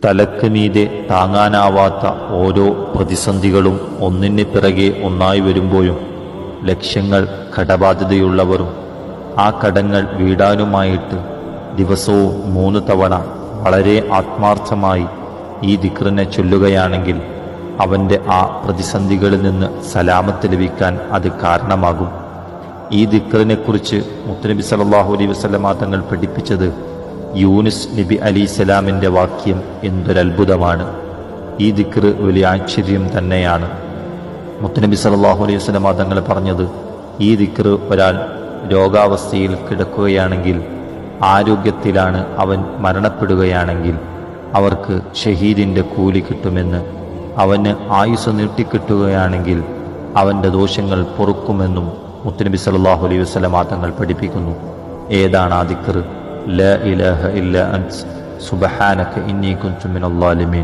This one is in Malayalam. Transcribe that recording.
തലക്ക് മീതെ താങ്ങാനാവാത്ത ഓരോ പ്രതിസന്ധികളും ഒന്നിന് പിറകെ ഒന്നായി വരുമ്പോഴും ലക്ഷ്യങ്ങൾ കടബാധ്യതയുള്ളവരും ആ കടങ്ങൾ വീടാനുമായിട്ട് ദിവസവും 3 തവണ വളരെ ആത്മാർത്ഥമായി ഈ ദിക്റിനെ ചൊല്ലുകയാണെങ്കിൽ അവൻ്റെ ആ പ്രതിസന്ധികളിൽ നിന്ന് സലാമത്ത് ലഭിക്കാൻ അത് കാരണമാകും. ഈ ദിക്റിനെക്കുറിച്ച് മുത്തുനബി സല്ലല്ലാഹു അലൈഹി വസല്ലമ തങ്ങൾ പഠിപ്പിച്ചത് യൂനുസ് നബി അലൈഹിസ്സലാമിൻ്റെ വാക്യം എന്തൊരത്ഭുതമാണ്. ഈ ദിക്ർ വലിയ ആശ്ചര്യം തന്നെയാണ്. മുത്തുനബി സല്ലല്ലാഹു അലൈഹി വസല്ലമ തങ്ങൾ പറഞ്ഞത്, ഈ ദിക്ർ ഒരാൾ രോഗാവസ്ഥയിൽ കിടക്കുകയാണെങ്കിൽ, ആരോഗ്യത്തിലാണ് അവൻ മരണപ്പെടുകയാണെങ്കിൽ അവർക്ക് ഷഹീദിൻ്റെ കൂലി കിട്ടുമെന്ന്, അവന് ആയുസ് നീട്ടിക്കിട്ടുകയാണെങ്കിൽ അവൻ്റെ ദോഷങ്ങൾ പൊറുക്കുമെന്നും മുത്തുനബി സല്ലല്ലാഹു അലൈഹി വസല്ലമ തങ്ങൾ പഠിപ്പിക്കുന്നു. ഏതാണ് ആ ദിക്ർ? ലാ ഇലാഹ ഇല്ല അൻത സുബ്ഹാനക ഇന്നി കുൻതു മിനൽ ളാലിമീൻ.